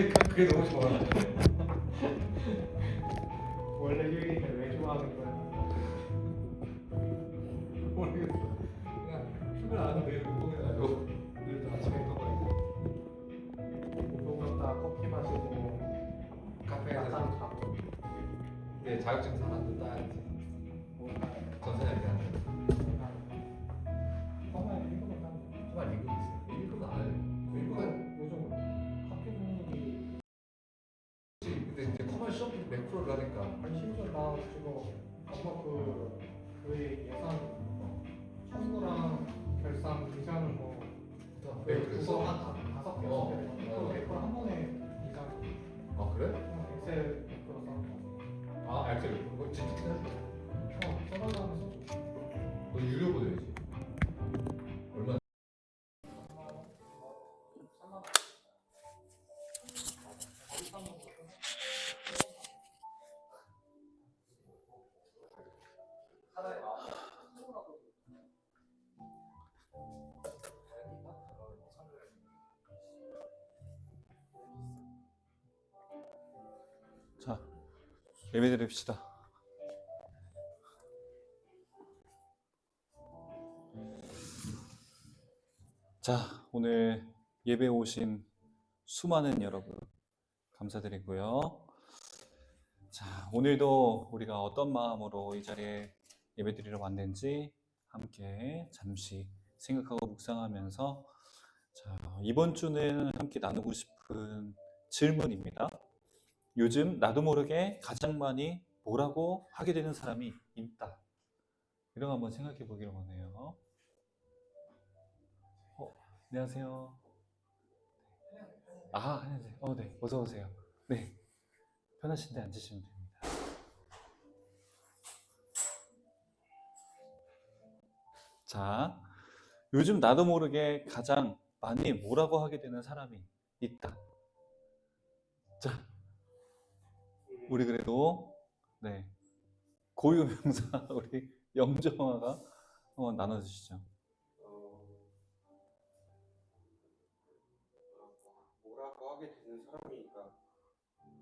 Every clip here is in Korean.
그게 너무 좋아. 원래 휴일인데 왜 좋아하는 거야? 모르겠어. 그냥 출근 안 하면 내일 운동해가지고 내일도 아침에 떠가지고 운동 갔다 커피 마시고 카페 가서 낮잠 자고 내 자격증 사놨던 따야지. 전산에 대한 정말 일본은 한 정말 임금 있어요. 임금은 안 해요. 임금은 요즘 학교 등록이 근데 이제 커머셜 매크로를 하니까 아니 심지어 나 지금 아까 그의 예산 청구랑 결산 기사는 뭐 국어 한 5개 그 매크로 한 번에 이상 아 그래? 엑셀 매크로 써서 아 알겠어요. 뭐 진짜 써달라면서 너 유료 보내야지. 얼마? 자, 예배드립시다. 자, 오늘 예배 오신 수많은 여러분 감사드리고요. 자, 오늘도 우리가 어떤 마음으로 이 자리에 예배드리러 왔는지 함께 잠시 생각하고 묵상하면서 자, 이번 주는 함께 나누고 싶은 질문입니다. 요즘 나도 모르게 가장 많이 뭐라고 하게 되는 사람이 있다. 이런 거 한번 생각해 보기로 하네요. 안녕하세요. 안녕하세요. 네. 어서 오세요. 네. 편하신 데 앉으시면 됩니다. 자, 요즘 나도 모르게 가장 많이 뭐라고 하게 되는 사람이 있다. 자, 우리 그래도 네 고유명사 우리 영정아가 한번 나눠주시죠. 뭐라고 하게 되는 사람이니까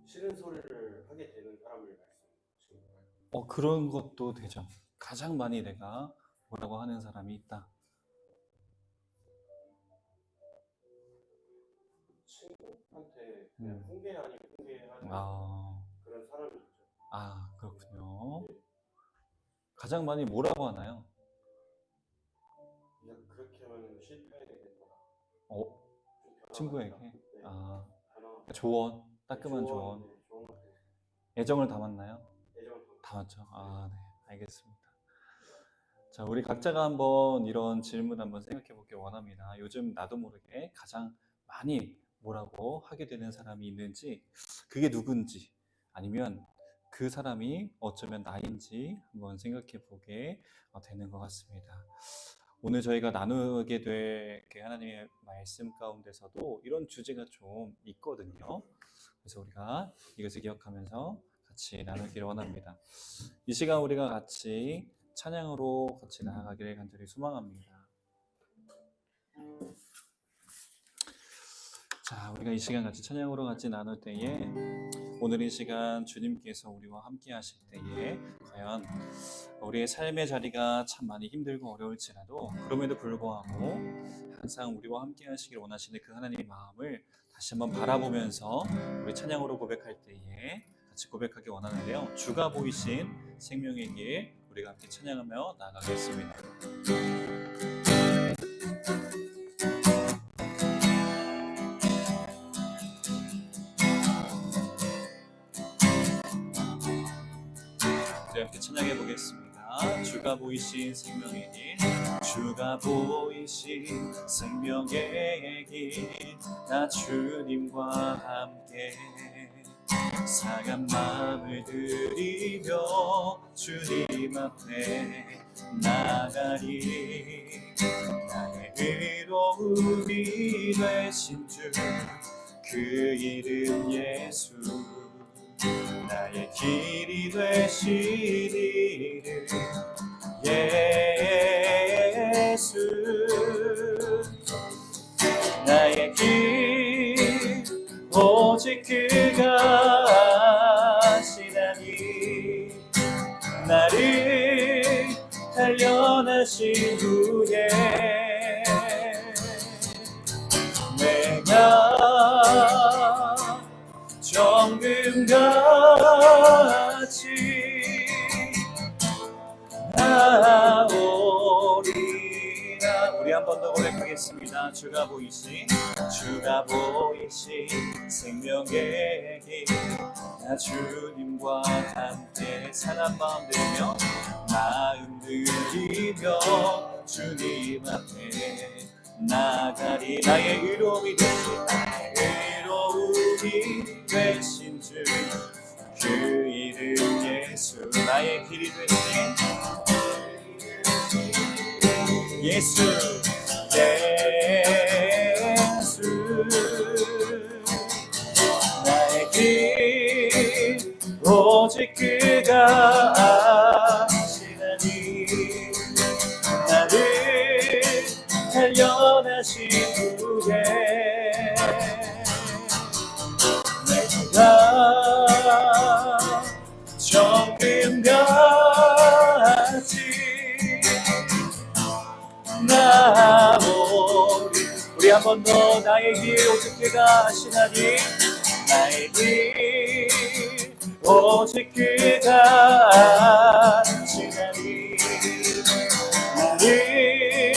싫은 소리를 하게 되는 사람을 말씀하시는 건가요? 그런 것도 되죠. 가장 많이 내가 뭐라고 하는 사람이 있다. 친구한테 그냥 훈계 아니면 훈계하는 그런 사람이 있죠. 그렇군요. 가장 많이 뭐라고 하나요? 그냥 그렇게 하면 실패하게 된다. 친구에게? 네. 조언, 따끔한 조언. 네, 좋은 것 같아요. 애정을 담았나요? 애정을 담았죠. 네, 알겠습니다. 자, 우리 각자가 한번 이런 질문 한번 생각해 보길 원합니다. 요즘 나도 모르게 가장 많이 뭐라고 하게 되는 사람이 있는지, 그게 누군지, 아니면 그 사람이 어쩌면 나인지 한번 생각해 보게 되는 것 같습니다. 오늘 저희가 나누게 될 하나님의 말씀 가운데서도 이런 주제가 좀 있거든요. 그래서 우리가 이것을 기억하면서 같이 나누기를 원합니다. 이 시간 우리가 같이 찬양으로 같이 나아가기를 간절히 소망합니다. 자, 우리가 이 시간 같이 찬양으로 같이 나눌 때에 오늘 이 시간 주님께서 우리와 함께 하실 때에 과연 우리의 삶의 자리가 참 많이 힘들고 어려울지라도 그럼에도 불구하고 항상 우리와 함께 하시길 원하시는 그 하나님의 마음을 다시 한번 바라보면서 우리 찬양으로 고백할 때에 같이 고백하기 원하는데요. 주가 보이신 생명의 길 우리가 함께 찬양하며 나아가겠습니다. 우리 함께 찬양해 보겠습니다. 주가 보이신 생명의 길, 주가 보이신 생명의 길, 나 주님과 함께 사간 마음을 드리며 주님 앞에 나가리. 나의 의로움이 되신 주, 그 이름 예수, 나의 길이 되신 이름 예수, 나의 길, 오 오직 그가 하시나니 나를 단련하신 후에 내가 정금같이 나오리라. 우리 한 번 더 고백하겠습니다. 주가 보이신 생명의 길, 나 주님과 함께 산한 마음 들며 마음 들이며 주님 앞에 나가리. 나의 의로움이 되신 주, 그 이름 예수. 나의 길이 되신 예수, 예수. 나의 길 오직 그가 하시나니 나를 단련하신 후에 내가 정금같이 나오리. 우리 한 번 더. 나의 길 오직 그가 하시나니 나의 길 오직 그가 하시나니 나를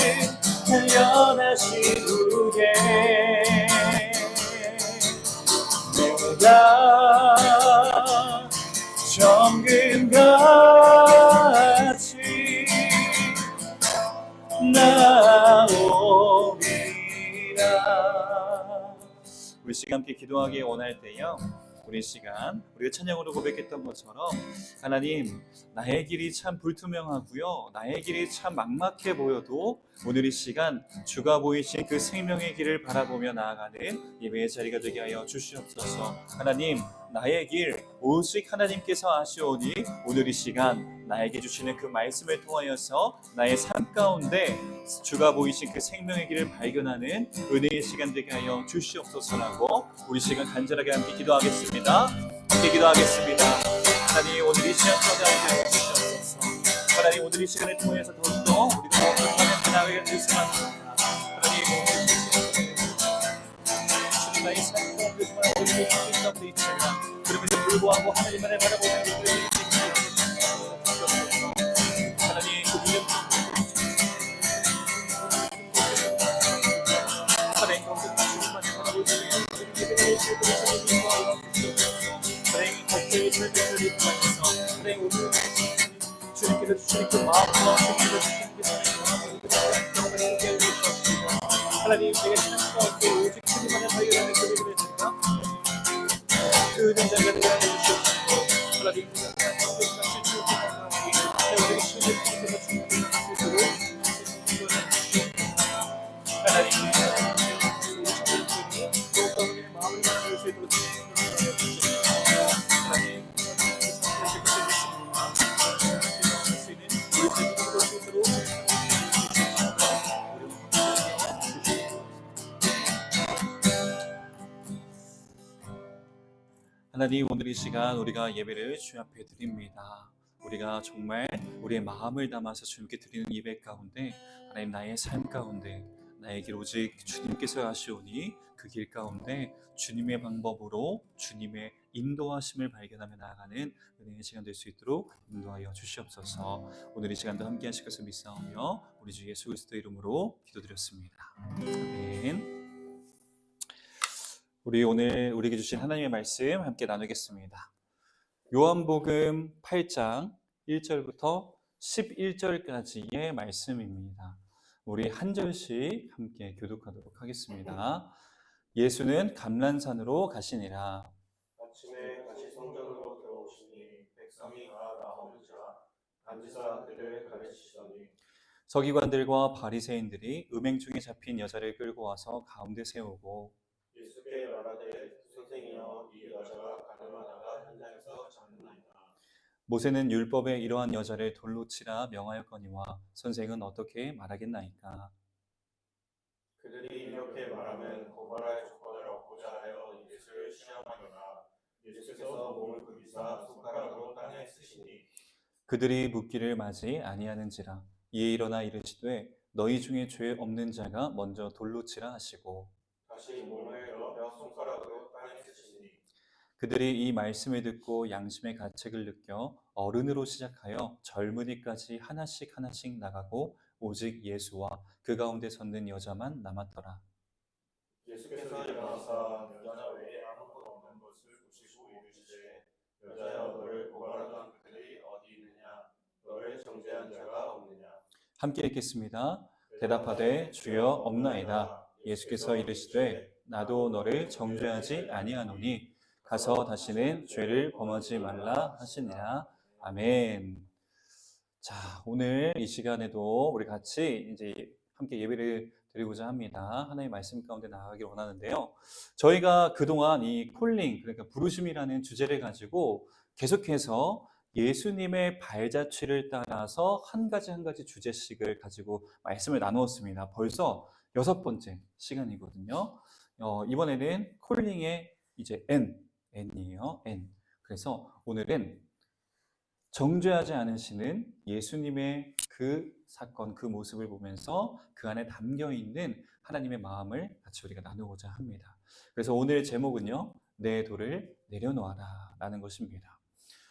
단련하신 후에 내가 정금같이 나오리라. 우리 시간 함께 기도하기 원할 때요, 우리 시간 우리가 찬양으로 고백했던 것처럼 하나님, 나의 길이 참 불투명하고요, 나의 길이 참 막막해 보여도 오늘 이 시간 주가 보이신 그 생명의 길을 바라보며 나아가는 예배의 자리가 되게 하여 주시옵소서. 하나님, 나의 길 오직 하나님께서 아시오니 오늘 이 시간 나에게 주시는 그 말씀을 통하여서 나의 삶 가운데 주가 보이신 그 생명의 길을 발견하는 은혜의 시간 되게 하여 주시옵소서라고 우리 시간 간절하게 함께 기도하겠습니다. 함께 기도하겠습니다. 하나님, 오늘 이 시간 찾아오게 하여 주시옵소서. 하나님, 오늘 이 시간을 통해서 더욱더 우리가 하나님께 나아가게 되시면 하나님, 오늘 이 시간에 주님 나의 삶 가운데 정말 어디에 주신 가운데 있지만 그럼에도 불구하고 하나님만을 바라보는 우리들의 하나님, 그 믿음 하나님 가운데 주님만을 바라보는 하나님 각자의 삶을 통해서 하나님, 오늘 주님께서 주신 그 마음과 주님께서 주신 그 마음을 경험을 하게 해주시옵시고 하나님, 내가 삶 가운데 오직 주님만을 발견하는 그 믿음의 자리가 그 현장을 되게 하여 주시옵시고 하나님, 우리가 실주를 통해서 주님을 주시도록 하나님, 더욱더 우리의 마음을 바라볼 수 있도록 하나님, 오늘 이 시간 우리가 예배를 주 앞에 드립니다. 우리가 정말 우리의 마음을 담아서 주님께 드리는 예배 가운데 하나님, 나의 삶 가운데 나의 길 오직 주님께서 하시오니 그 길 가운데 주님의 방법으로 주님의 인도하심을 발견하며 나아가는 은혜의 시간 될 수 있도록 인도하여 주시옵소서. 오늘 이 시간도 함께 하실 것을 믿사오며 우리 주 예수 그리스도의 이름으로 기도드렸습니다. 아멘. 우리 오늘 우리에게 주신 하나님의 말씀 함께 나누겠습니다. 요한복음 8장 1절부터 11절까지의 말씀입니다. 우리 한 절씩 함께 교독하도록 하겠습니다. 예수는 감람산으로 가시니라. 아침에 다시 성전으로 들어오시니 백성이 다 나오는지라 간지사 그를 가르치시더니 서기관들과 바리새인들이 음행 중에 잡힌 여자를 끌고 와서 가운데 세우고 예수께 말하되 선생이여, 이 여자가 가늠하다가 현장에서 잡는나이다. 모세는 율법에 이러한 여자를 돌로 치라 명하였거니와 선생은 어떻게 말하겠나이까. 그들이 이렇게 말하면 고발할 조건을 얻고자 하여 예수를 시험 하더라. 예수께서 몸을 굽이사 손가락으로 땅에 쓰시니 그들이 묻기를 맞이 아니하는지라. 이에 일어나 이르시되 너희 중에 죄 없는 자가 먼저 돌로 치라 하시고 다시 몸을 넓혀 손가락으로 땅에 쓰시니 그들이 이 말씀을 듣고 양심의 가책을 느껴 어른으로 시작하여 젊은이까지 하나씩 하나씩 나가고 오직 예수와 그 가운데 섰는 여자만 남았더라. 예수께서 일어나사 여자 외에 아무도 없는 것을 보시고 이르시되 여자여 너를 고발하던 그들이 어디 있느냐 너를 정죄한 자가 없느냐. 함께 읽겠습니다. 대답하되 주여 없나이다. 예수께서 이르시되 나도 너를 정죄하지 아니하노니 가서 다시는 죄를 범하지 말라 하시니라. 아멘. 자, 오늘 이 시간에도 우리 같이 이제 함께 예배를 드리고자 합니다. 하나님의 말씀 가운데 나아가길 원하는데요. 저희가 그동안 이 콜링, 그러니까 부르심이라는 주제를 가지고 계속해서 예수님의 발자취를 따라서 한 가지 주제씩을 가지고 말씀을 나누었습니다. 벌써 6번째 시간이거든요. 이번에는 콜링의 이제 N이에요. N. 그래서 오늘은 정죄하지 않으시는 예수님의 그 사건, 그 모습을 보면서 그 안에 담겨있는 하나님의 마음을 같이 우리가 나누고자 합니다. 그래서 오늘 제목은요, 내 돌을 내려놓아라 라는 것입니다.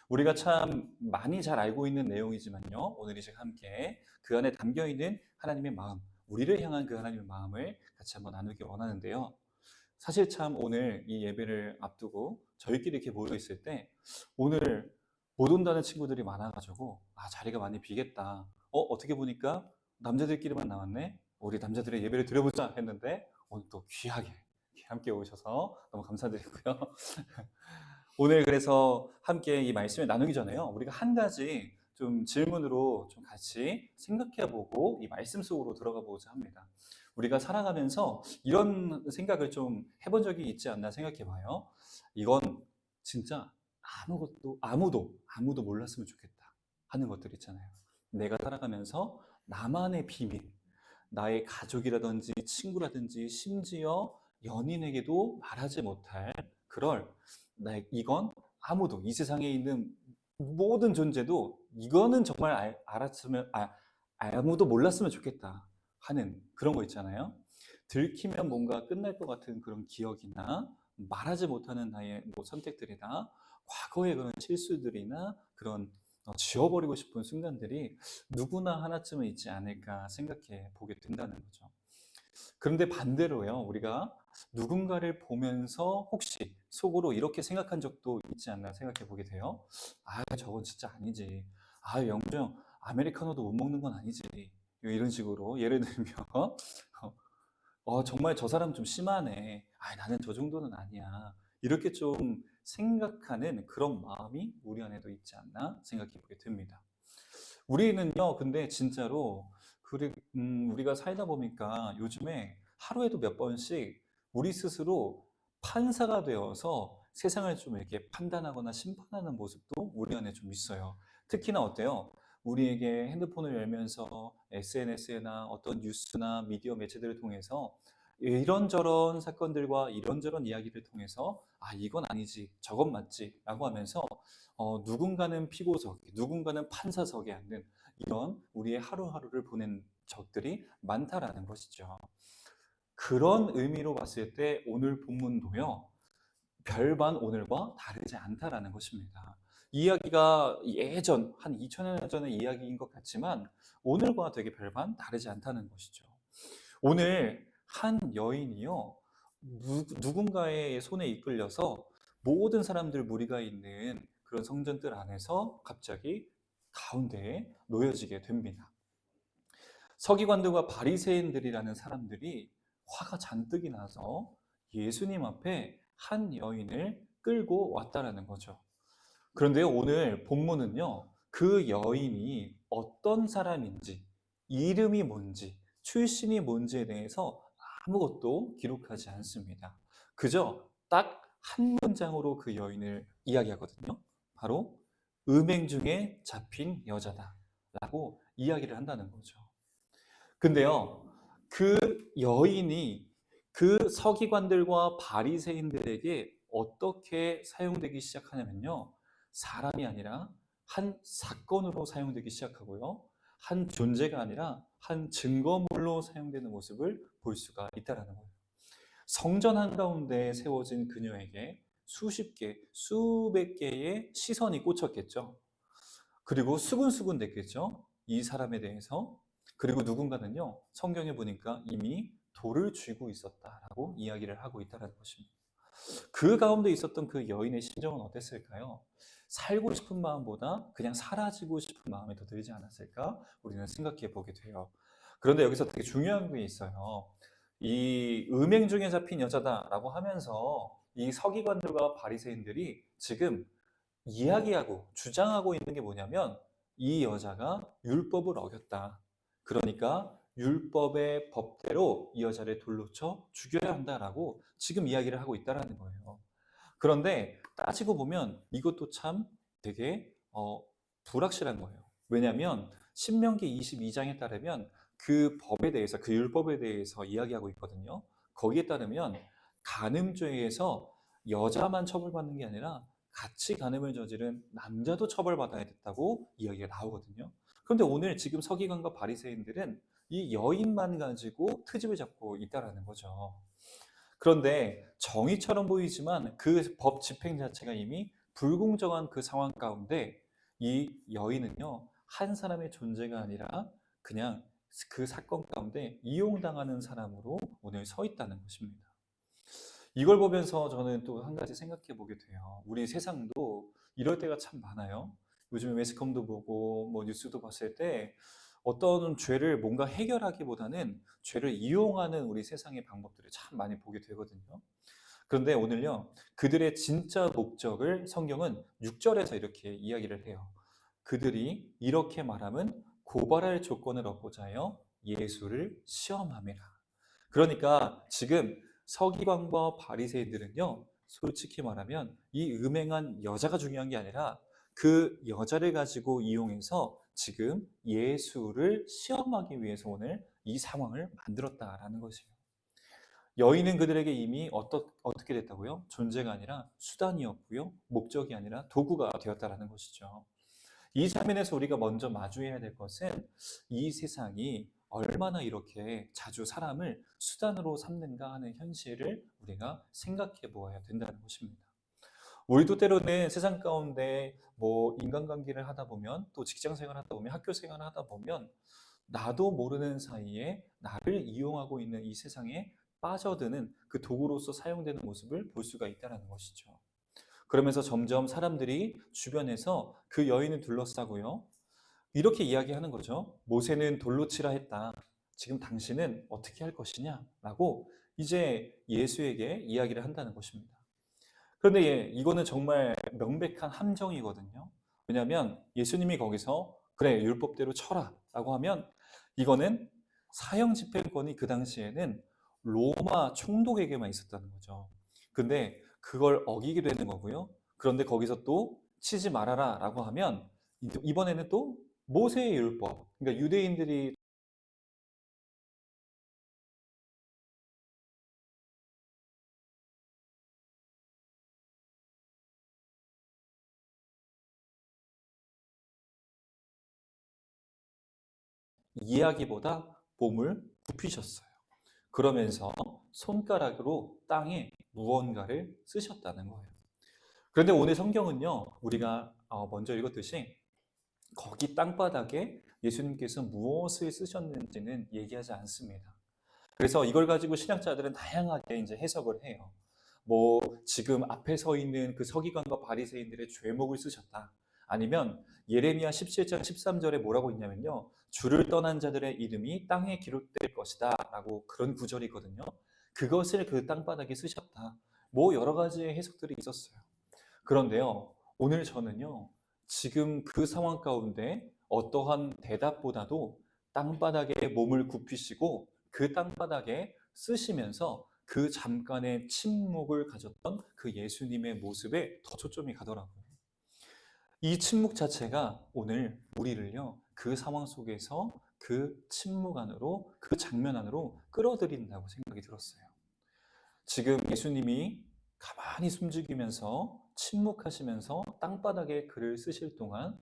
우리가 참 많이 잘 알고 있는 내용이지만요, 오늘 이제 함께 그 안에 담겨있는 하나님의 마음, 우리를 향한 그 하나님의 마음을 같이 한번 나누기 원하는데요. 사실 참 오늘 이 예배를 앞두고 저희끼리 이렇게 모여 있을 때 오늘 못 온다는 친구들이 많아가지고 자리가 많이 비겠다. 어떻게 보니까 남자들끼리만 나왔네. 우리 남자들의 예배를 드려보자 했는데 오늘 또 귀하게 함께 오셔서 너무 감사드리고요. 오늘 그래서 함께 이 말씀을 나누기 전에요, 우리가 한 가지 좀 질문으로 좀 같이 생각해보고 이 말씀 속으로 들어가 보고자 합니다. 우리가 살아가면서 이런 생각을 좀 해본 적이 있지 않나 생각해봐요. 이건 진짜 아무도 몰랐으면 좋겠다 하는 것들 있잖아요. 내가 살아가면서 나만의 비밀, 나의 가족이라든지 친구라든지 심지어 연인에게도 말하지 못할 이건 아무도, 이 세상에 있는 모든 존재도 이거는 정말 알았으면 아무도 몰랐으면 좋겠다 하는 그런 거 있잖아요. 들키면 뭔가 끝날 것 같은 그런 기억이나 말하지 못하는 나의 선택들이나 과거의 그런 실수들이나 그런 지워버리고 싶은 순간들이 누구나 하나쯤은 있지 않을까 생각해 보게 된다는 거죠. 그런데 반대로요, 우리가 누군가를 보면서 혹시 속으로 이렇게 생각한 적도 있지 않나 생각해 보게 돼요. 저건 진짜 아니지. 영주 형 아메리카노도 못 먹는 건 아니지. 이런 식으로 예를 들면 정말 저 사람 좀 심하네. 나는 저 정도는 아니야. 이렇게 좀 생각하는 그런 마음이 우리 안에도 있지 않나 생각해 보게 됩니다. 우리는요, 근데 진짜로 우리가 살다 보니까 요즘에 하루에도 몇 번씩 우리 스스로 판사가 되어서 세상을 좀 이렇게 판단하거나 심판하는 모습도 우리 안에 좀 있어요. 특히나 어때요? 우리에게 핸드폰을 열면서 SNS나 어떤 뉴스나 미디어 매체들을 통해서 이런저런 사건들과 이런저런 이야기를 통해서 이건 아니지, 저건 맞지 라고 하면서 누군가는 피고석, 누군가는 판사석에 앉는 이런 우리의 하루하루를 보낸 적들이 많다라는 것이죠. 그런 의미로 봤을 때 오늘 본문도요, 별반 오늘과 다르지 않다라는 것입니다. 이야기가 예전 한 2000년 전의 이야기인 것 같지만 오늘과 되게 별반 다르지 않다는 것이죠. 오늘 한 여인이요, 누군가의 손에 이끌려서 모든 사람들 무리가 있는 그런 성전들 안에서 갑자기 가운데에 놓여지게 됩니다. 서기관들과 바리새인들이라는 사람들이 화가 잔뜩이 나서 예수님 앞에 한 여인을 끌고 왔다라는 거죠. 그런데 오늘 본문은요, 그 여인이 어떤 사람인지, 이름이 뭔지, 출신이 뭔지에 대해서 아무것도 기록하지 않습니다. 그저 딱 한 문장으로 그 여인을 이야기하거든요. 바로 음행 중에 잡힌 여자다 라고 이야기를 한다는 거죠. 근데요, 그 여인이 그 서기관들과 바리새인들에게 어떻게 사용되기 시작하냐면요. 사람이 아니라 한 사건으로 사용되기 시작하고요. 한 존재가 아니라 한 증거물로 사용되는 모습을 볼 수가 있다는 거예요. 성전 한가운데 세워진 그녀에게 수십 개, 수백 개의 시선이 꽂혔겠죠. 그리고 수군수군 됐겠죠. 이 사람에 대해서. 그리고 누군가는요, 성경에 보니까 이미 돌을 쥐고 있었다라고 이야기를 하고 있다는 것입니다. 그 가운데 있었던 그 여인의 심정은 어땠을까요? 살고 싶은 마음보다 그냥 사라지고 싶은 마음이 더 들지 않았을까? 우리는 생각해 보게 돼요. 그런데 여기서 되게 중요한 게 있어요. 이 음행 중에 잡힌 여자다라고 하면서 이 서기관들과 바리새인들이 지금 이야기하고 주장하고 있는 게 뭐냐면 이 여자가 율법을 어겼다. 그러니까 율법의 법대로 이 여자를 돌로 쳐 죽여야 한다라고 지금 이야기를 하고 있다라는 거예요. 그런데 따지고 보면 이것도 참 되게 불확실한 거예요. 왜냐하면 신명기 22장에 따르면 그 법에 대해서, 그 율법에 대해서 이야기하고 있거든요. 거기에 따르면 간음죄에서 여자만 처벌받는 게 아니라 같이 간음을 저지른 남자도 처벌받아야 됐다고 이야기가 나오거든요. 그런데 오늘 지금 서기관과 바리새인들은 이 여인만 가지고 트집을 잡고 있다라는 거죠. 그런데 정의처럼 보이지만 그 법 집행 자체가 이미 불공정한 그 상황 가운데 이 여인은요, 한 사람의 존재가 아니라 그냥 그 사건 가운데 이용당하는 사람으로 오늘 서 있다는 것입니다. 이걸 보면서 저는 또 한 가지 생각해 보게 돼요. 우리 세상도 이럴 때가 참 많아요. 요즘에 매스컴도 보고 뭐 뉴스도 봤을 때 어떤 죄를 뭔가 해결하기보다는 죄를 이용하는 우리 세상의 방법들을 참 많이 보게 되거든요. 그런데 오늘요, 그들의 진짜 목적을 성경은 6절에서 이렇게 이야기를 해요. 그들이 이렇게 말하면 고발할 조건을 얻고자 하여 예수를 시험함이라. 그러니까 지금 서기관과 바리새인들은요, 솔직히 말하면 이 음행한 여자가 중요한 게 아니라 그 여자를 가지고 이용해서 지금 예수를 시험하기 위해서 오늘 이 상황을 만들었다라는 것이에요. 여인은 그들에게 이미 어떻게 됐다고요? 존재가 아니라 수단이었고요. 목적이 아니라 도구가 되었다라는 것이죠. 이 장면에서 우리가 먼저 마주해야 될 것은 이 세상이 얼마나 이렇게 자주 사람을 수단으로 삼는가 하는 현실을 우리가 생각해 보아야 된다는 것입니다. 우리도 때로는 세상 가운데 뭐 인간관계를 하다 보면 또 직장 생활을 하다 보면 학교 생활을 하다 보면 나도 모르는 사이에 나를 이용하고 있는 이 세상에 빠져드는 그 도구로서 사용되는 모습을 볼 수가 있다는 것이죠. 그러면서 점점 사람들이 주변에서 그 여인을 둘러싸고요. 이렇게 이야기하는 거죠. 모세는 돌로 치라 했다. 지금 당신은 어떻게 할 것이냐? 라고 이제 예수에게 이야기를 한다는 것입니다. 그런데 이거는 정말 명백한 함정이거든요. 왜냐하면 예수님이 거기서 그래 율법대로 쳐라 라고 하면 이거는 사형 집행권이 그 당시에는 로마 총독에게만 있었다는 거죠. 근데 그걸 어기게 되는 거고요. 그런데 거기서 또 치지 말아라 라고 하면 이번에는 또 모세의 율법, 그러니까 유대인들이 이야기보다 몸을 굽히셨어요. 그러면서 손가락으로 땅에 무언가를 쓰셨다는 거예요. 그런데 오늘 성경은요, 우리가 먼저 읽었듯이 거기 땅바닥에 예수님께서 무엇을 쓰셨는지는 얘기하지 않습니다. 그래서 이걸 가지고 신학자들은 다양하게 이제 해석을 해요. 뭐 지금 앞에 서 있는 그 서기관과 바리새인들의 죄목을 쓰셨다. 아니면 예레미야 17장 13절에 뭐라고 있냐면요. 주를 떠난 자들의 이름이 땅에 기록될 것이다 라고 그런 구절이거든요. 그것을 그 땅바닥에 쓰셨다. 뭐 여러 가지의 해석들이 있었어요. 그런데요, 오늘 저는요, 지금 그 상황 가운데 어떠한 대답보다도 땅바닥에 몸을 굽히시고 그 땅바닥에 쓰시면서 그 잠깐의 침묵을 가졌던 그 예수님의 모습에 더 초점이 가더라고요. 이 침묵 자체가 오늘 우리를요, 그 상황 속에서 그 침묵 안으로, 그 장면 안으로 끌어들인다고 생각이 들었어요. 지금 예수님이 가만히 숨죽이면서 침묵하시면서 땅바닥에 글을 쓰실 동안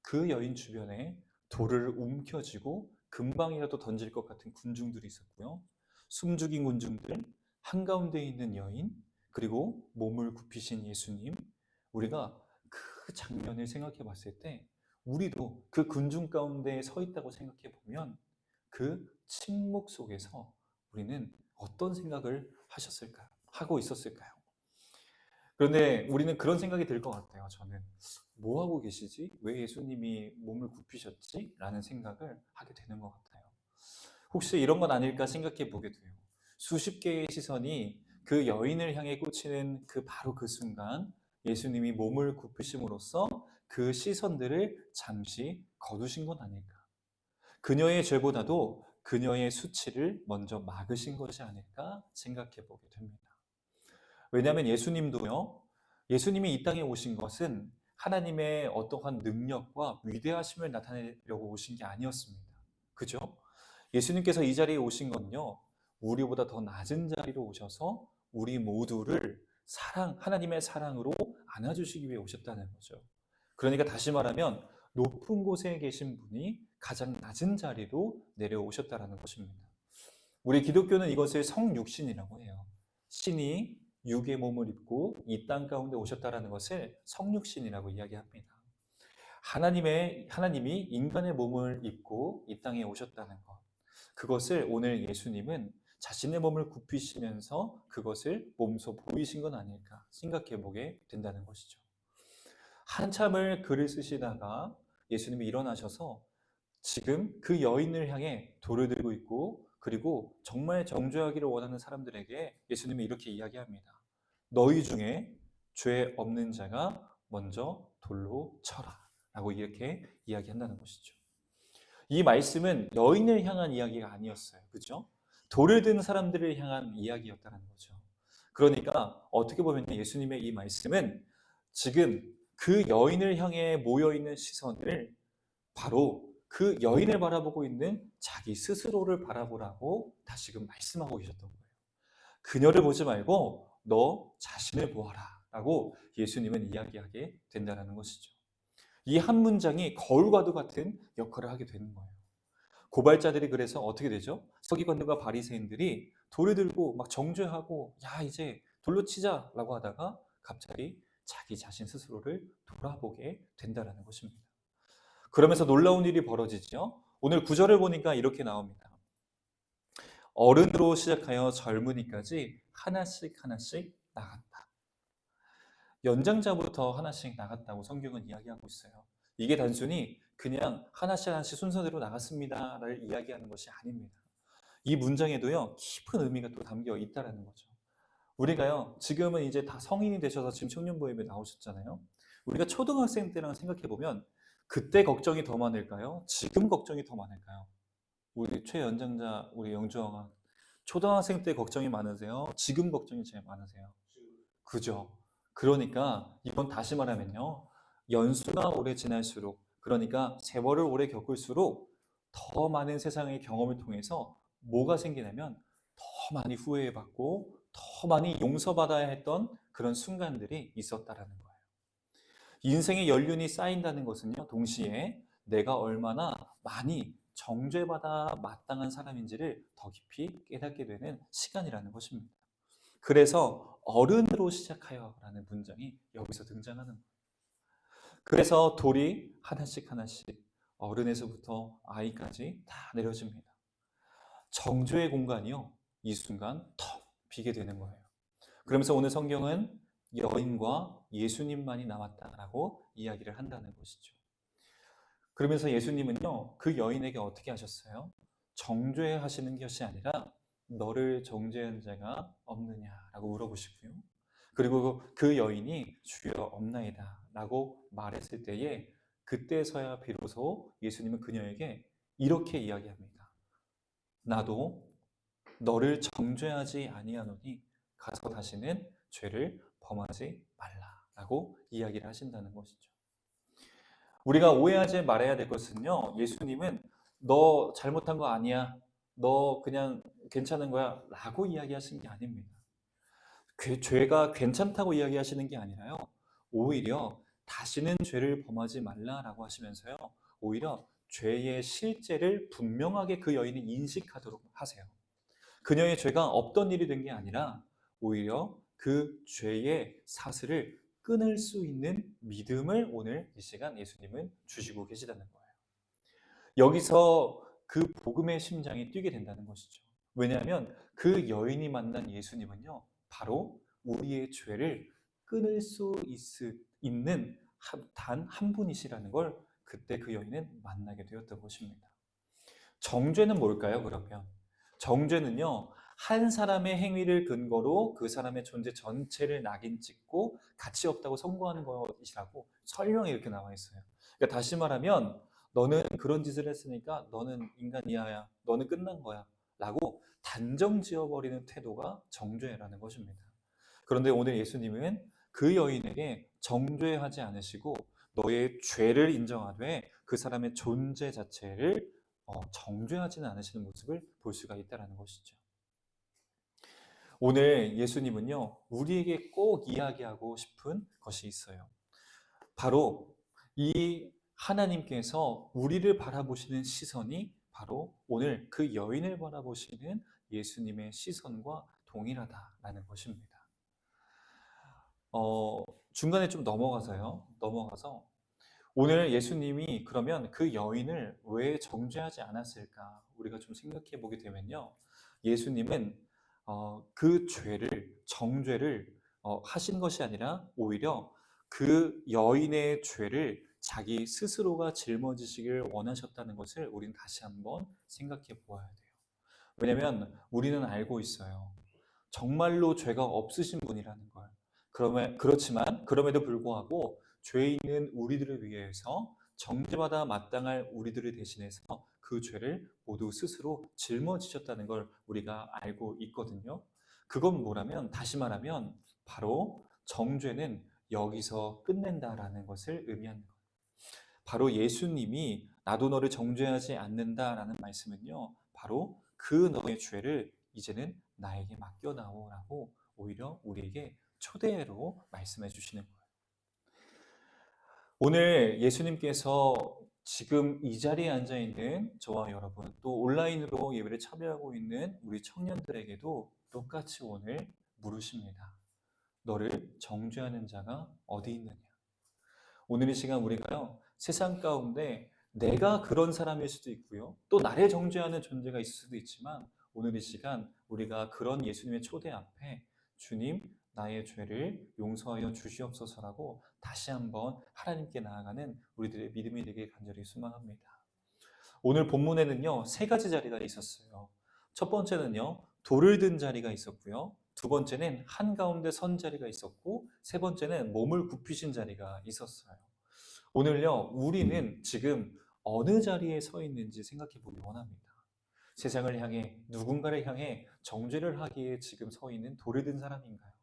그 여인 주변에 돌을 움켜쥐고 금방이라도 던질 것 같은 군중들이 있었고요. 숨죽인 군중들, 한가운데 있는 여인, 그리고 몸을 굽히신 예수님, 우리가 그 장면을 생각해 봤을 때 우리도 그 군중 가운데 서 있다고 생각해 보면 그 침묵 속에서 우리는 어떤 생각을 하셨을까요? 하고 있었을까요? 그런데 우리는 그런 생각이 들 것 같아요. 저는 뭐 하고 계시지? 왜 예수님이 몸을 굽히셨지? 라는 생각을 하게 되는 것 같아요. 혹시 이런 건 아닐까 생각해 보게 돼요. 수십 개의 시선이 그 여인을 향해 꽂히는 바로 그 순간 예수님이 몸을 굽히심으로써 그 시선들을 잠시 거두신 건 아닐까. 그녀의 죄보다도 그녀의 수치를 먼저 막으신 것이 아닐까 생각해 보게 됩니다. 왜냐하면 예수님이 이 땅에 오신 것은 하나님의 어떠한 능력과 위대하심을 나타내려고 오신 게 아니었습니다. 그죠? 예수님께서 이 자리에 오신 건요, 우리보다 더 낮은 자리로 오셔서 우리 모두를 하나님의 사랑으로 안아주시기 위해 오셨다는 거죠. 그러니까 다시 말하면 높은 곳에 계신 분이 가장 낮은 자리로 내려오셨다는 것입니다. 우리 기독교는 이것을 성육신이라고 해요. 신이 육의 몸을 입고 이 땅 가운데 오셨다는 것을 성육신이라고 이야기합니다. 하나님이 인간의 몸을 입고 이 땅에 오셨다는 것. 그것을 오늘 예수님은 자신의 몸을 굽히시면서 그것을 몸소 보이신 건 아닐까 생각해 보게 된다는 것이죠. 한참을 글을 쓰시다가 예수님이 일어나셔서 지금 그 여인을 향해 돌을 들고 있고 그리고 정말 정죄하기를 원하는 사람들에게 예수님이 이렇게 이야기합니다. 너희 중에 죄 없는 자가 먼저 돌로 쳐라 라고 이렇게 이야기한다는 것이죠. 이 말씀은 여인을 향한 이야기가 아니었어요. 그죠? 돌을 든 사람들을 향한 이야기였다는 거죠. 그러니까 어떻게 보면 예수님의 이 말씀은 지금 그 여인을 향해 모여있는 시선을 바로 그 여인을 바라보고 있는 자기 스스로를 바라보라고 다시금 말씀하고 계셨던 거예요. 그녀를 보지 말고 너 자신을 보아라 라고 예수님은 이야기하게 된다는 것이죠. 이 한 문장이 거울과도 같은 역할을 하게 되는 거예요. 고발자들이 그래서 어떻게 되죠? 서기관들과 바리새인들이 돌을 들고 막 정죄하고 야 이제 돌로 치자라고 하다가 갑자기 자기 자신 스스로를 돌아보게 된다는 것입니다. 그러면서 놀라운 일이 벌어지죠. 오늘 9절을 보니까 이렇게 나옵니다. 어른으로 시작하여 젊은이까지 하나씩 나갔다. 연장자부터 하나씩 나갔다고 성경은 이야기하고 있어요. 이게 단순히 그냥 하나씩 순서대로 나갔습니다를 이야기하는 것이 아닙니다. 이 문장에도요 깊은 의미가 또 담겨 있다는 거죠. 우리가요 지금은 이제 다 성인이 되셔서 지금 청년부임에 나오셨잖아요. 우리가 초등학생 때랑 생각해 보면 그때 걱정이 더 많을까요? 지금 걱정이 더 많을까요? 우리 최연장자 우리 영주왕아 초등학생 때 걱정이 많으세요? 지금 걱정이 제일 많으세요? 그죠? 그러니까 이건 다시 말하면요 연수가 오래 지날수록 그러니까 세월을 오래 겪을수록 더 많은 세상의 경험을 통해서 뭐가 생기냐면 더 많이 후회받고 더 많이 용서받아야 했던 그런 순간들이 있었다라는 거예요. 인생의 연륜이 쌓인다는 것은요 동시에 내가 얼마나 많이 정죄받아 마땅한 사람인지를 더 깊이 깨닫게 되는 시간이라는 것입니다. 그래서 어른으로 시작하여 라는 문장이 여기서 등장하는 거예요. 그래서 돌이 하나씩 어른에서부터 아이까지 다 내려집니다. 정죄의 공간이요 이 순간 턱 비게 되는 거예요. 그러면서 오늘 성경은 여인과 예수님만이 남았다라고 이야기를 한다는 것이죠. 그러면서 예수님은요 그 여인에게 어떻게 하셨어요? 정죄하시는 것이 아니라 너를 정죄한 자가 없느냐라고 물어보시고요. 그리고 그 여인이 주여 없나이다 라고 말했을 때에 그때서야 비로소 예수님은 그녀에게 이렇게 이야기합니다. 나도 너를 정죄하지 아니하노니 가서 다시는 죄를 범하지 말라라고 이야기를 하신다는 것이죠. 우리가 오해하지 말아야 될 것은요 예수님은 너 잘못한 거 아니야 너 그냥 괜찮은 거야 라고 이야기하신 게 아닙니다. 죄가 괜찮다고 이야기하시는 게 아니라요. 오히려 다시는 죄를 범하지 말라라고 하시면서요. 오히려 죄의 실제를 분명하게 그 여인이 인식하도록 하세요. 그녀의 죄가 없던 일이 된 게 아니라 오히려 그 죄의 사슬을 끊을 수 있는 믿음을 오늘 이 시간 예수님은 주시고 계시다는 거예요. 여기서 그 복음의 심장이 뛰게 된다는 것이죠. 왜냐하면 그 여인이 만난 예수님은요, 바로 우리의 죄를 끊을 수 있는 단 한 분이시라는 걸 그때 그 여인은 만나게 되었던 것입니다. 정죄는 뭘까요, 그러면? 정죄는요, 한 사람의 행위를 근거로 그 사람의 존재 전체를 낙인 찍고 가치 없다고 선고하는 것이라고 설명이 이렇게 나와 있어요. 그러니까 다시 말하면 너는 그런 짓을 했으니까 너는 인간 이하야, 너는 끝난 거야 라고 단정 지어버리는 태도가 정죄라는 것입니다. 그런데 오늘 예수님은 그 여인에게 정죄하지 않으시고 너의 죄를 인정하되 그 사람의 존재 자체를 정죄하지는 않으시는 모습을 볼 수가 있다는 것이죠. 오늘 예수님은요, 우리에게 꼭 이야기하고 싶은 것이 있어요. 바로 이 하나님께서 우리를 바라보시는 시선이 바로 오늘 그 여인을 바라보시는 예수님의 시선과 동일하다라는 것입니다. 중간에 좀 넘어가서 오늘 예수님이 그러면 그 여인을 왜 정죄하지 않았을까? 우리가 좀 생각해 보게 되면요. 예수님은 그 정죄를 하신 것이 아니라 오히려 그 여인의 죄를 자기 스스로가 짊어지시길 원하셨다는 것을 우리는 다시 한번 생각해 보아야 돼요. 왜냐하면 우리는 알고 있어요. 정말로 죄가 없으신 분이라는 걸. 그렇지만 그럼에도 불구하고 죄 있는 우리들을 위해서 정죄받아 마땅할 우리들을 대신해서 그 죄를 모두 스스로 짊어지셨다는 걸 우리가 알고 있거든요. 그건 뭐라면, 다시 말하면 바로 정죄는 여기서 끝낸다라는 것을 의미하는 거예요. 바로 예수님이 나도 너를 정죄하지 않는다라는 말씀은요, 바로 그 너의 죄를 이제는 나에게 맡겨나오라고 오히려 우리에게 초대로 말씀해 주시는 거예요. 오늘 예수님께서 지금 이 자리에 앉아 있는 저와 여러분, 또 온라인으로 예배를 참여하고 있는 우리 청년들에게도 똑같이 오늘 물으십니다. 너를 정죄하는 자가 어디 있느냐? 오늘 이 시간 우리가요, 세상 가운데 내가 그런 사람일 수도 있고요, 또 나를 정죄하는 존재가 있을 수도 있지만 오늘 이 시간 우리가 그런 예수님의 초대 앞에 주님, 나의 죄를 용서하여 주시옵소서라고 다시 한번 하나님께 나아가는 우리들의 믿음이 되길 간절히 소망합니다. 오늘 본문에는요, 세 가지 자리가 있었어요. 첫 번째는요, 돌을 든 자리가 있었고요. 두 번째는 한가운데 선 자리가 있었고, 세 번째는 몸을 굽히신 자리가 있었어요. 오늘요, 우리는 지금 어느 자리에 서 있는지 생각해 보기 원합니다. 세상을 향해, 누군가를 향해 정죄를 하기에 지금 서 있는 돌을 든 사람인가요?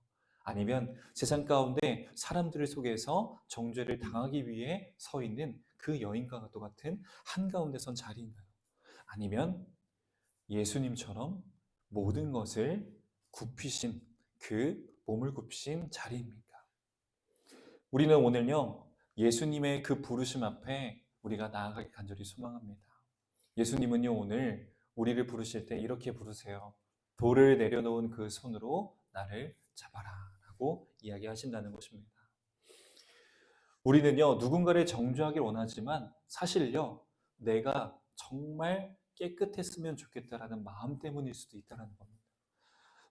아니면 세상 가운데 사람들 속에서 정죄를 당하기 위해 서 있는 그 여인과 똑같은 한가운데 선 자리인가요? 아니면 예수님처럼 모든 것을 굽히신 그 몸을 굽히신 자리입니까? 우리는 오늘요, 예수님의 그 부르심 앞에 우리가 나아가기 간절히 소망합니다. 예수님은요, 오늘 우리를 부르실 때 이렇게 부르세요. 돌을 내려놓은 그 손으로 나를 잡아라 라고 이야기하신다는 것입니다. 우리는요, 누군가를 정죄하길 원하지만 사실요, 내가 정말 깨끗했으면 좋겠다라는 마음 때문일 수도 있다는 겁니다.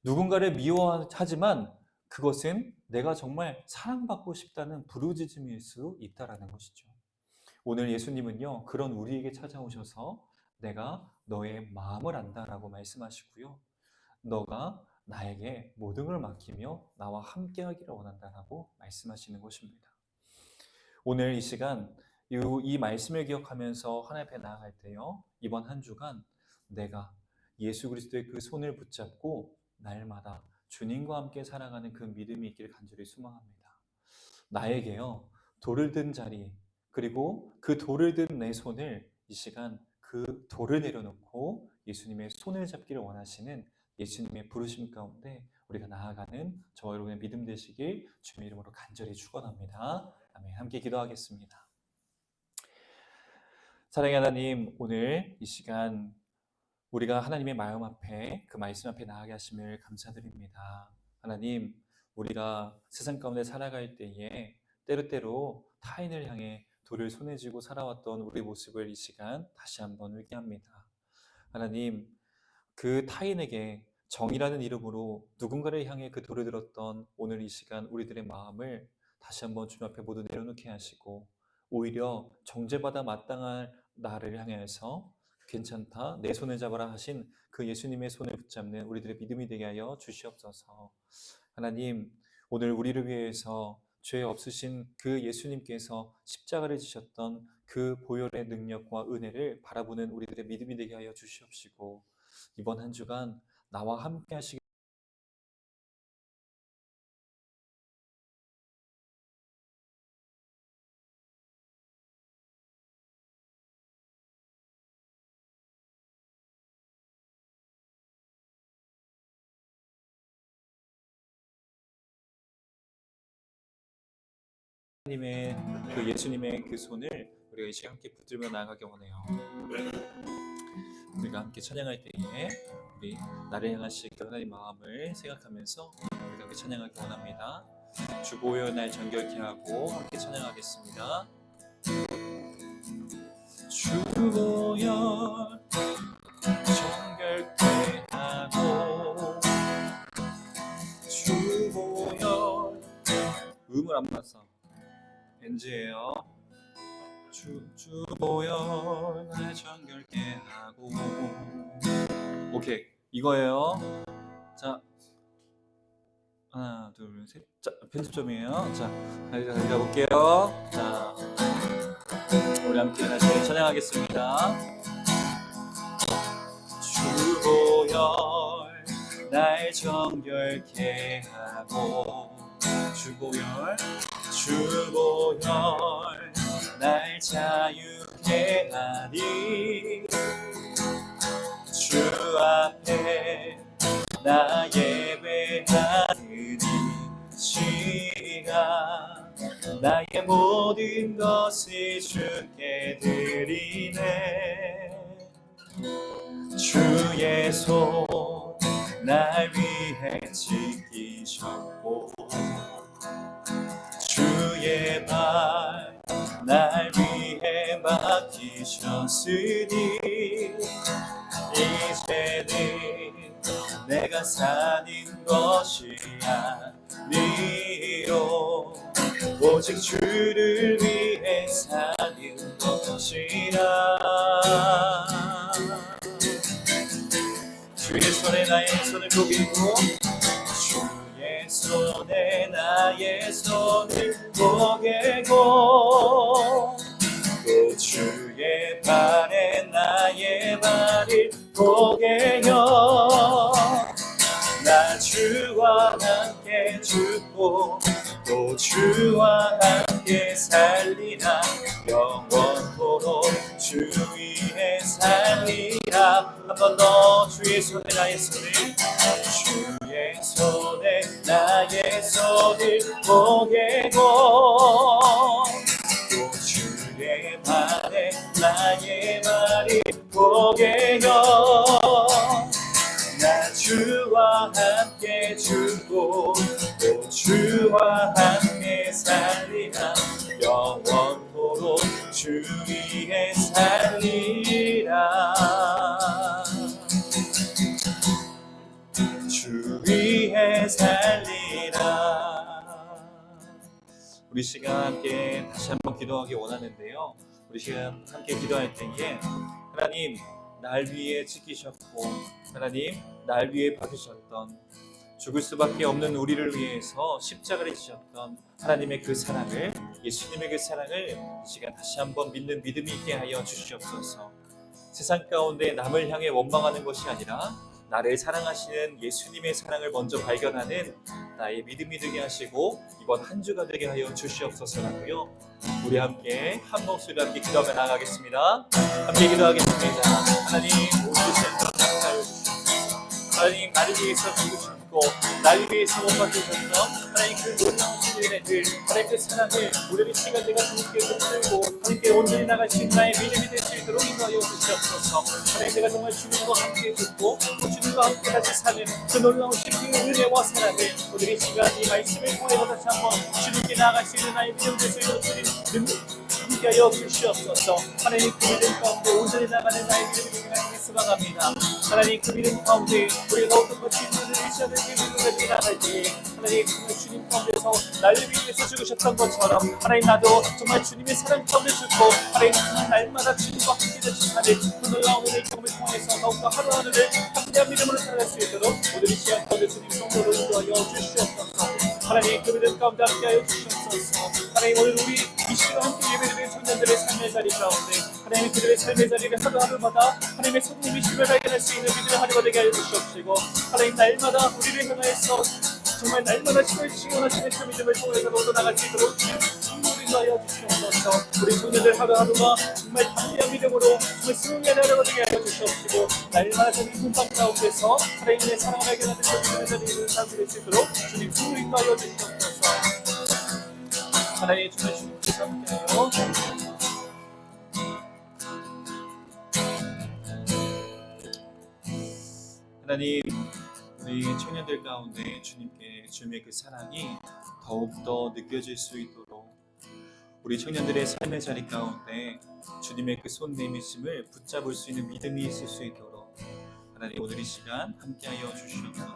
누군가를 미워하지만 그것은 내가 정말 사랑받고 싶다는 부르짖음일 수 있다는 것이죠. 오늘 예수님은요, 그런 우리에게 찾아오셔서 내가 너의 마음을 안다라고 말씀하시고요, 너가 나에게 모든 걸 맡기며 나와 함께 하기를 원한다라고 말씀하시는 것입니다. 오늘 이 시간 이 말씀을 기억하면서 하나님 앞에 나아갈 때요, 이번 한 주간 내가 예수 그리스도의 그 손을 붙잡고 날마다 주님과 함께 살아가는 그 믿음이 있기를 간절히 소망합니다. 나에게요, 돌을 든 자리, 그리고 그 돌을 든 내 손을 이 시간 그 돌을 내려놓고 예수님의 손을 잡기를 원하시는 예수님의 부르심 가운데 우리가 나아가는 저와 여러분의 믿음 되시길 주님의 이름으로 간절히 축원합니다. 아멘. 함께 기도하겠습니다. 사랑의 하나님, 오늘 이 시간 우리가 하나님의 마음 앞에 그 말씀 앞에 나아가게 하심을 감사드립니다. 하나님, 우리가 세상 가운데 살아갈 때에 때로 타인을 향해 돌을 손에 쥐고 살아왔던 우리 모습을 이 시간 다시 한번 회개합니다. 하나님, 그 타인에게 정의라는 이름으로 누군가를 향해 그 돌을 들었던 오늘 이 시간 우리들의 마음을 다시 한번 주님 앞에 모두 내려놓게 하시고 오히려 정죄받아 마땅할 나를 향해서 괜찮다, 내 손을 잡아라 하신 그 예수님의 손을 붙잡는 우리들의 믿음이 되게 하여 주시옵소서. 하나님, 오늘 우리를 위해서 죄 없으신 그 예수님께서 십자가를 지셨던 그 보혈의 능력과 은혜를 바라보는 우리들의 믿음이 되게 하여 주시옵시고 이번 한 주간 나와 함께 하시기 하나님의 그 예수님의 그 손을 우리가 이 시간 함께 붙들며 나아가기 원해요. 우리가 함께 찬양할 때에 우리 나를 향하신 그 하나님 마음을 생각하면서 우리가 함께 찬양하기 원합니다. 주 보혈 날 정결케 하고 함께 찬양하겠습니다. 주 보혈 정결케 하고 주 보혈 음을 안 봤어. NG예요. 주 보혈 날 정결케 하고. 오케이, 이거예요. 자, 하나 둘 셋. 자, 편집점이에요. 자, 다시 가볼게요. 자, 우리 함께 다시 찬양하겠습니다. 주 보혈 날 정결케 하고 주 보혈 날 자유케 하니 주 앞에 나 예배하는 이 시간 나의 모든 것을 주께 드리네. 주의 손 날 위해 지키셨고 주의 발 날 위해 맡기셨으니 이제는 내가 사는 것이 아니요 오직 주를 위해 사는 것이라. 주의 손에 나의 손을 보이고 주의 손에 나의 손을 보게고 또 주의 발에 나의 발을 보게요. 나 주와 함께 죽고 또 주와 함께 살리라. 영원토록 주 위에 살리라. 한 번 더 주의 손에 나의 손을 주의 손에 나의 손을 보게고 또 주의 발에 나의 발을 보게요. 나 주와 함께 죽고 또 주와 함께 살리라. 영원토록 주 위에 살리라. 주 위에 살리라. 우리 시간 함께 다시 한번 기도하기 원하는데요. 우리 시간 함께 기도할 때에 하나님 날 위해 지키셨고 하나님 날 위해 받으셨던 죽을 수밖에 없는 우리를 위해서 십자가를 지셨던 하나님의 그 사랑을 예수님의 그 사랑을 이 시간 다시 한번 믿는 믿음이 있게 하여 주시옵소서. 세상 가운데 남을 향해 원망하는 것이 아니라 나를 사랑하시는 예수님의 사랑을 먼저 발견하는 나의 믿음이 되게 하시고 이번 한 주가 되게 하여 주시옵소서라고요. 우리 함께 한 목소리로 함께 기도하며 나아가겠습니다. 함께 기도하겠습니다. 하나님 오늘 시간 감사하여 주시옵소서. 하나님 나를 위해서 죽으신 주셨고 날 위해서 못 받으셨던 하나님 그 놀라운 은혜를 하나님 그 사랑을 우리의 시간대가 주님께 붙들고 하나님께 온전히 나가신 나의 믿음이 될 수 있도록 인도하여 주시옵소서. 하나님 내가 정말 주님과 함께 듣고 또 주님과 함께 같이 사는 그 놀라우신 그 은혜와 사랑을 오늘 이 시간 이 말씀을 통해서 다시 한번 주님께 나아갈 수 있는 나의 믿음 될 수 있도록 주님 함께하여 주시옵소서. 하나님 그 믿음 가운데 온전히 나가는 나의 믿음이 되기를 소망합니다. 하나님 그 믿음 가운데 우리가 어떤 것이 주님을 의지하는 믿음을 나갈 때 하나님 정말 주님 가운데서 나를 위해서 죽으셨던 것처럼 하나님 나도 정말 주님의 사랑 가운데 죽고 하나님 정말 날마다 주님과 함께 되시는 그 놀라운 은혜의 경험을 통해서 더욱더 하루하루를 함께한 믿음으로 살아갈 수 있도록 오늘 이 시간 가운데 주님 성도를 인도하여 주시옵소서. 하나님 그 믿음 가운데 함께하여 주시옵소서. 하나님 오늘 우리 이 시간 함께 예배드리는 청년들의 삶의 자리 가운데 하나님 그들의 삶의 자리를 하루하루마다 하나님의 성령이심을 발견할 수 있는 믿음을 하나님 되게 하여 주시옵시고 하나님 날마다 우리를 향하여서 정말 날마다 시간을 원하시는 그 믿음을 통해서 모두 나갈 수 있도록 주님을 하여 주시옵소서. 우리 청년들 하루하루가 정말 담대한 믿음으로 정말 승리하게 되게 하여 주시옵시고 날마다 그 믿음방 가운데서 하나님의 사랑을 발견하는 그 믿음의 자리를 살게 수 있도록 주님 승리를 하여 주시옵소서. 하나님 정말 주님께서 함께하여 하나님 우리 청년들 가운데 주님의 그 사랑이 더욱더 느껴질 수 있도록 우리 청년들의 삶의 자리 가운데 주님의 그 손 내미심을 붙잡을 수 있는 믿음이 있을 수 있도록 하나님 오늘 이 시간 함께하여 주시옵소서.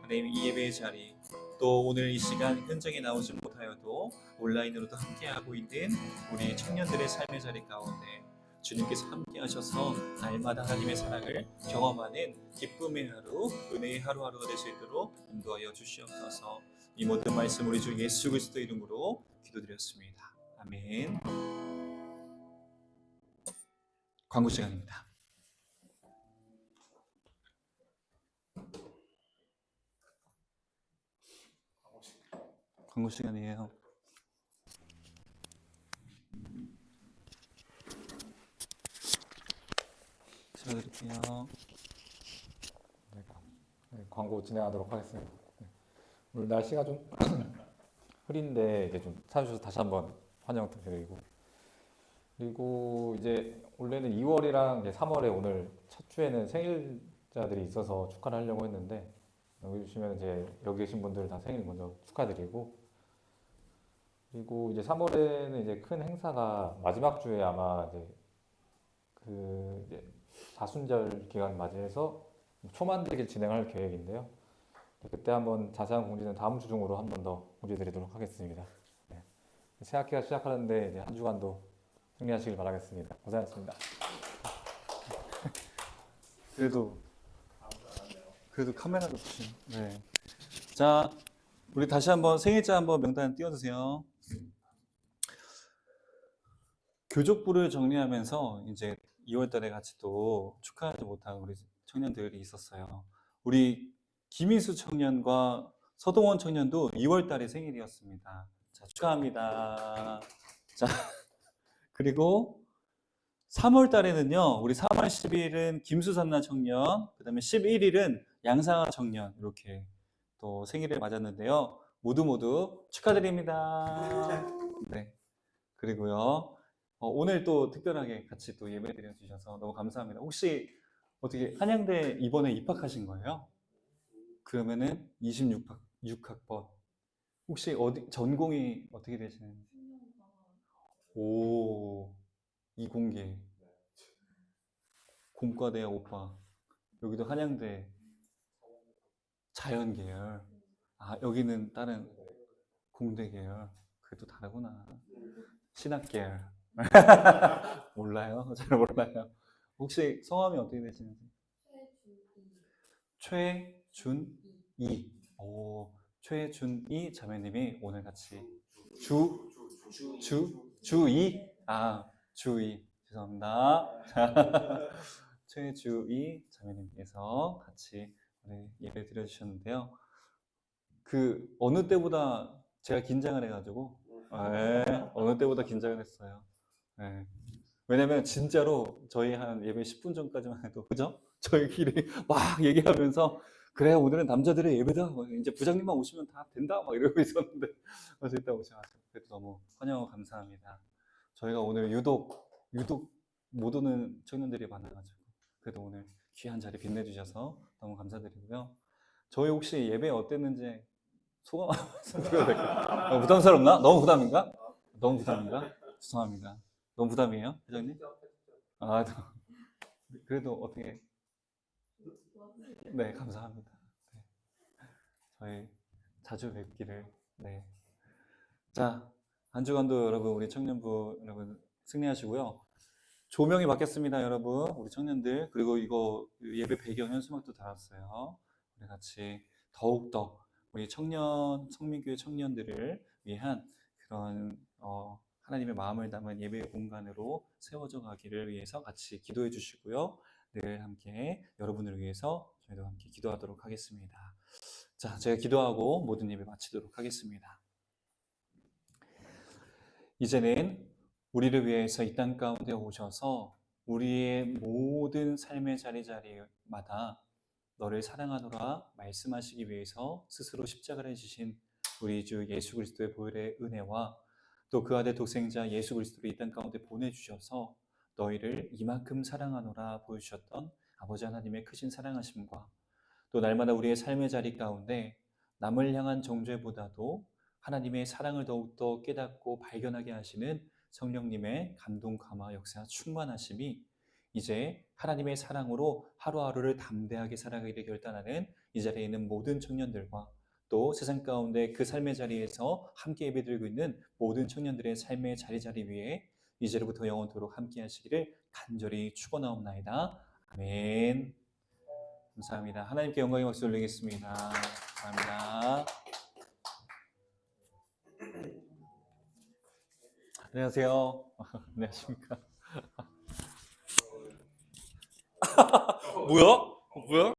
하나님 이 예배의 자리 또 오늘 이 시간 현장에 나오지 못하여도 온라인으로도 함께하고 있는 우리 청년들의 삶의 자리 가운데 주님께서 함께 하셔서 날마다 하나님의 사랑을 경험하는 기쁨의 하루, 은혜의 하루하루가 될 수 있도록 인도하여 주시옵소서. 이 모든 말씀 우리 주 예수 그리스도 이름으로 기도드렸습니다. 아멘. 광고 시간입니다. 광고 시간이에요. 드릴게요. 네, 광고 진행하도록 하겠습니다. 네. 오늘 날씨가 좀 흐린데 이제 좀 찾아주셔서 다시 한번 환영드리고 그리고 이제 원래는 2월이랑 이제 3월에 오늘 첫 주에는 생일자들이 있어서 축하를 하려고 했는데 여기 주시면 이제 여기 계신 분들 다 생일 먼저 축하드리고 그리고 이제 3월에는 이제 큰 행사가 마지막 주에 아마 이제 자순절 기간 맞이해서 초만들기를 진행할 계획인데요. 그때 한번 자세한 공지는 다음 주 중으로 한 번 더 공지드리도록 하겠습니다. 네. 새 학기가 시작하는데 이제 한 주간도 승리하시길 바라겠습니다. 고생하셨습니다. 그래도 카메라도 보시네. 네. 자, 우리 다시 한번 생일자 한번 명단 띄워주세요. 교족부를 정리하면서 이제 2월달에 같이 또 축하하지 못한 우리 청년들이 있었어요. 우리 김희수 청년과 서동원 청년도 2월달에 생일이었습니다. 자, 축하합니다. 자, 그리고 3월달에는요, 우리 3월 10일은 김수산나 청년, 그 다음에 11일은 양상아 청년 이렇게 또 생일을 맞았는데요. 모두 축하드립니다. 네. 그리고요. 오늘 또 특별하게 같이 또 예배 드려 주셔서 너무 감사합니다. 혹시 어떻게 한양대 이번에 입학하신 거예요? 그러면은 26학번. 혹시 어디 전공이 어떻게 되시는지? 오, 이공계. 공과대학 오빠. 여기도 한양대 자연 계열. 아, 여기는 다른 공대 계열. 그래도 다르구나. 신학 계열. 몰라요? 잘 몰라요. 혹시 성함이 어떻게 되시는지? 최준이. 오, 최준이 자매님이 오늘 같이 주이? 아, 주이. 죄송합니다. 최주이 자매님께서 같이 예배 드려주셨는데요. 그 어느 때보다 제가 긴장을 해가지고, 네, 어느 때보다 긴장을 했어요. 네. 왜냐면 진짜로 저희 한 예배 10분 전까지만 해도 그죠? 저희끼리 막 얘기하면서 그래 오늘은 남자들의 예배다. 뭐 이제 부장님만 오시면 다 된다. 막 이러고 있었는데 그래서 일단 오셔가지고 그래도 너무 환영하고 감사합니다. 저희가 오늘 유독 못 오는 청년들이 많아가지고 그래도 오늘 귀한 자리 빛내주셔서 너무 감사드리고요. 저희 혹시 예배 어땠는지 소감 한번 드려도 될까요? 너무 부담스럽나? 너무 부담인가? 너무 부담인가? 죄송합니다. 너무 부담이에요, 회장님? 아, 그래도 어떻게? 네, 감사합니다. 네. 저희 자주 뵙기를. 네. 자, 한 주간도 여러분 우리 청년부 여러분 승리하시고요. 조명이 바뀌었습니다, 여러분. 우리 청년들. 그리고 이거 예배 배경 현수막도 달았어요. 우리 같이 더욱더 우리 성민교회 청년들을 위한 그런 하나님의 마음을 담은 예배 공간으로 세워져 가기를 위해서 같이 기도해 주시고요. 늘 함께 여러분을 위해서 저희도 함께 기도하도록 하겠습니다. 자, 제가 기도하고 모든 예배 마치도록 하겠습니다. 이제는 우리를 위해서 이 땅 가운데 오셔서 우리의 모든 삶의 자리마다 너를 사랑하노라 말씀하시기 위해서 스스로 십자가를 지신 우리 주 예수 그리스도의 보혈의 은혜와 또 그 아들 독생자 예수 그리스도를 이 땅 가운데 보내주셔서 너희를 이만큼 사랑하노라 보여주셨던 아버지 하나님의 크신 사랑하심과 또 날마다 우리의 삶의 자리 가운데 남을 향한 정죄보다도 하나님의 사랑을 더욱더 깨닫고 발견하게 하시는 성령님의 감동, 감화, 역사, 충만하심이 이제 하나님의 사랑으로 하루하루를 담대하게 살아가기를 결단하는 이 자리에 있는 모든 청년들과 또 세상 가운데 그 삶의 자리에서 함께 예배드리고 있는 모든 청년들의 삶의 자리 위에 이제로부터 영원토록 함께 하시기를 간절히 축원하옵나이다. 아멘. 감사합니다. 하나님께 영광의 박수 올리겠습니다. 감사합니다. 안녕하세요. 안녕하십니까. 뭐야? 뭐야?